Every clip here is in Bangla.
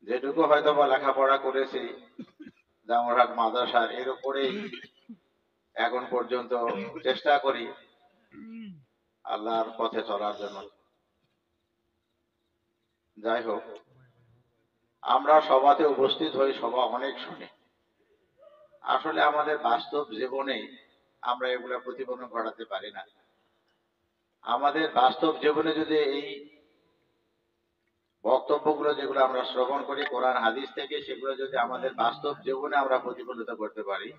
যেটুকু হয়তো বা লেখাপড়া করেছি জামরহাট মাদ্রাসার এর উপরেই এখন পর্যন্ত চেষ্টা করি আল্লাহর পথে চলার জন্য। যাই হোক, আমরা সভাতে উপস্থিত হই, সভা অনেক শুনি। আসলে আমাদের বাস্তব জীবনে আমরা এগুলা প্রতিফলন ঘটাতে পারি না। আমাদের বাস্তব জীবনে যদি এই বক্তব্যগুলো যেগুলো আমরা শ্রবণ করি কোরআন হাদিস থেকে, সেগুলো যদি আমাদের বাস্তব জীবনে আমরা প্রতিফলিত করতে পারি,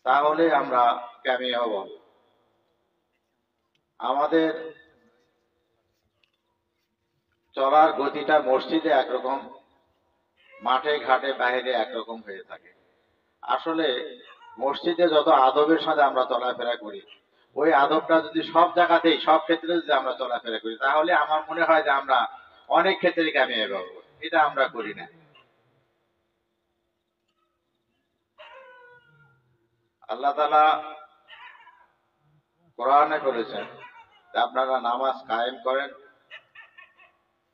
তাহলে আমরা কামিয়াব হব। আমাদের চলার গতিটা মসজিদে একরকম, মাঠে ঘাটে বাইরে একরকম হয়ে থাকে। আসলে মসজিদে যত আদবের সাথে আমরা চলাফেরা করি, ওই আদবটা যদি সব জায়গাতেই সব ক্ষেত্রে যদি আমরা চলাফেরা করি, তাহলে আমার মনে হয় যে আমরা অনেক ক্ষেত্রে কামিয়াব হব। এটা আমরা করি না। আল্লাহ তাআলা কোরআনে বলেছেন যে আপনারা নামাজ কায়েম করেন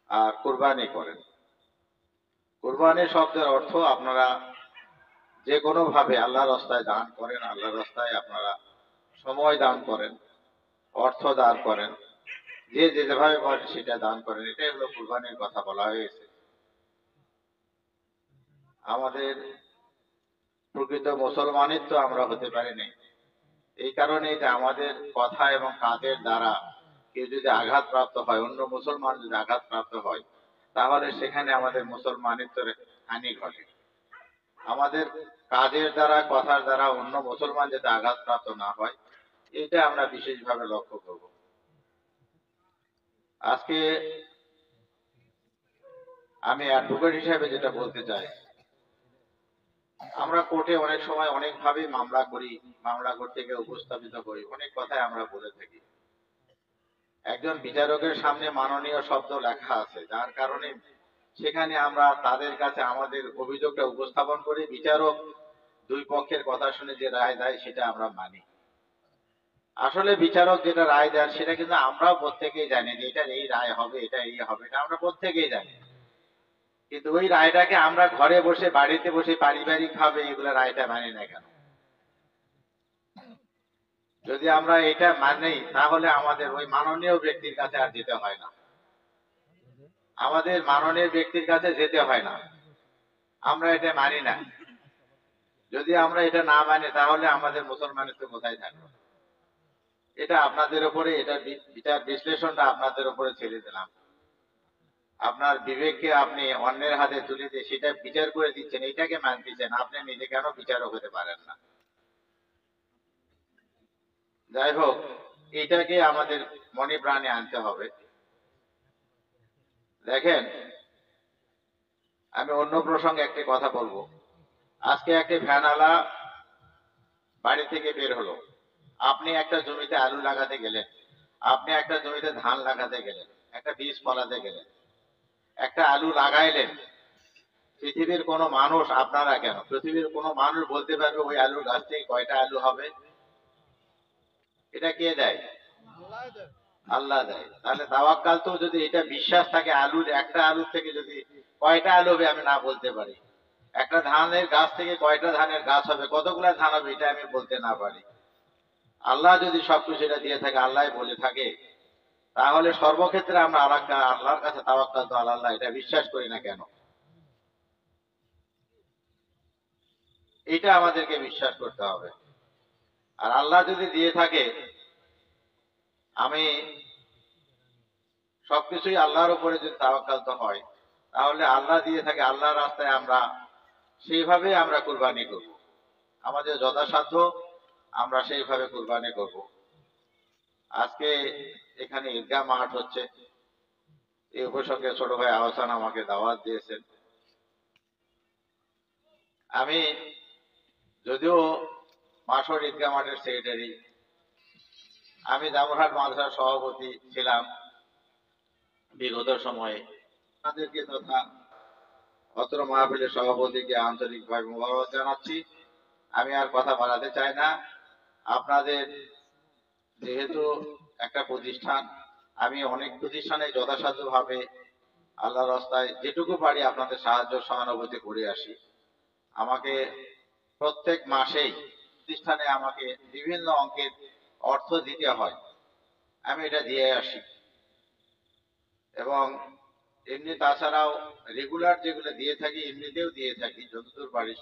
আর কুরবানি করেন। কুরবানি শব্দের অর্থ আপনারা যে কোনো ভাবে আল্লাহর রাস্তায় দান করেন, আল্লাহর রাস্তায় আপনারা সময় দান করেন, অর্থ দান করেন, যে যেভাবে পারেন সেটা দান করেন। এটাই হলো কুরবানির কথা বলা হয়েছে। আমাদের প্রকৃত মুসলমানিত্ব আমরা হতে পারিনি এই কারণে যে আমাদের কথা এবং কাজের দ্বারা কেউ যদি আঘাতপ্রাপ্ত হয়, অন্য মুসলমান যদি আঘাতপ্রাপ্ত হয়, তাহলে সেখানে আমাদের মুসলমানিত্বের হানি ঘটে। আমাদের কাজের দ্বারা কথার দ্বারা অন্য মুসলমান যাতে আঘাতপ্রাপ্ত না হয়, এটা আমরা বিশেষভাবে লক্ষ্য করব। আজকে আমি অ্যাডভোকেট হিসেবে যেটা বলতে চাই, আমরা কোর্টে অনেক সময় অনেকভাবে মামলা করি, মামলা করতে গিয়ে উপস্থাপিত করি, অনেক কথাই আমরা বলে থাকি। একজন বিচারকের সামনে মাননীয় শব্দ লেখা আছে, যার কারণে সেখানে আমরা তাদের কাছে আমাদের অভিযোগটা উপস্থাপন করি। বিচারক দুই পক্ষের কথা শুনে যে রায় দেয় সেটা আমরা মানি। আসলে বিচারক যেটা রায় দেয় সেটা কিন্তু আমরাও প্রত্যেকেই জানি যে এটা এই রায় হবে, এটা এই হবে, এটা আমরা প্রত্যেকেই জানি। কিন্তু ওই রায়টাকে আমরা ঘরে বসে, বাড়িতে বসে পারিবারিক ভাবে এগুলো রায়টা মানি না কেন? যদি আমরা এটা মানি, তাহলে আমাদের ওই মাননীয় ব্যক্তির কাছে আর যেতে হয় না, আমাদের মাননীয় ব্যক্তির কাছে যেতে হয় না। আমরা এটা মানি না। যদি আমরা এটা না মানি, তাহলে আমাদের মুসলমানিত্ব কোথায় থাকবে? এটা আপনাদের উপরে, এটা বিচার বিশ্লেষণটা আপনাদের উপরে ছেড়ে দিলাম। আপনার বিবেককে আপনি অন্যের হাতে তুলে দিয়ে সেটা বিচার করে দিচ্ছেন, এটাকে মানতেছেন, আপনি নিজে কেন বিচারক হতে পারেন না? যাই হোক, এটাকে আমাদের মনে প্রাণে আনতে হবে। দেখেন, আমি অন্য প্রসঙ্গে একটি কথা বলবো। আজকে একটি ভ্যানওয়ালা বাড়ি থেকে বের হলো, আপনি একটা জমিতে আলু লাগাতে গেলেন, আপনি একটা জমিতে ধান লাগাতে গেলেন, একটা বীজ ফলাতে গেলেন, একটা আলু লাগাইলেন। পৃথিবীর কোনো মানুষ, আপনারা কেন, পৃথিবীর কোনো মানুষ বলতে পারবে ওই আলুর গাছ থেকে কয়টা আলু হবে? এটা কে দেয়? আল্লাহ দেয়। তাহলে তাওয়াক্কাল তো, যদি এটা বিশ্বাস থাকে, আলুর একটা আলু থেকে যদি কয়টা আলু হবে আমি না বলতে পারি, একটা ধানের গাছ থেকে কয়টা ধানের গাছ হবে, কতগুলা ধান হবে, এটা আমি বলতে না পারি, আল্লাহ যদি সবকিছু এটা দিয়ে থাকে, আল্লাহ বলে থাকে, তাহলে সর্বক্ষেত্রে আমরা আল্লাহর কাছে তাওয়াক্কাল তো আল্লাহ, এটা বিশ্বাস করি না কেন? এটা আমাদেরকে বিশ্বাস করতে হবে। আর আল্লাহ যদি দিয়ে থাকে, আমি সবকিছুই আল্লাহর উপরে যদি তাওয়াক্কাল তো হয়, তাহলে আল্লাহ দিয়ে থাকে, আল্লাহর রাস্তায় আমরা সেইভাবে আমরা কুরবানি করব। আমাদের যথাসাধ্য আমরা সেইভাবে কুরবানি করব। আজকে এখানে ঈদগাহ মাঠ হচ্ছে, এই উপসঙ্গে ছোট ভাই আহসান আমাকে দাওয়াত দিয়েছেন। আমি যদিও মাসর ঈদগাহ মাঠের সেক্রেটারি, আমি জামরহাট মাদ্রাসার সভাপতি ছিলাম বিগত সময়ে। আপনাদেরকে তথা অত্র মাহফিলের সভাপতিকে আন্তরিকভাবে মোবারক জানাচ্ছি। আমি আর কথা বাড়াতে চাই না। আপনাদের যেহেতু একটা প্রতিষ্ঠান, আমি অনেক প্রতিষ্ঠানে যথাসাধ্যভাবে আল্লাহর রাস্তায় যেটুকু পারি আপনাদের সাহায্য সহানুভূতি করে আসি। আমাকে প্রত্যেক মাসেই প্রতিষ্ঠানে আমাকে বিভিন্ন অঙ্কের অর্থ দিতে হয়, আমি এটা দিয়ে আসি। এবং এমনি তাছাড়াও রেগুলার যেগুলো দিয়ে থাকি এমনিতেও দিয়ে থাকি যতদূর পারি।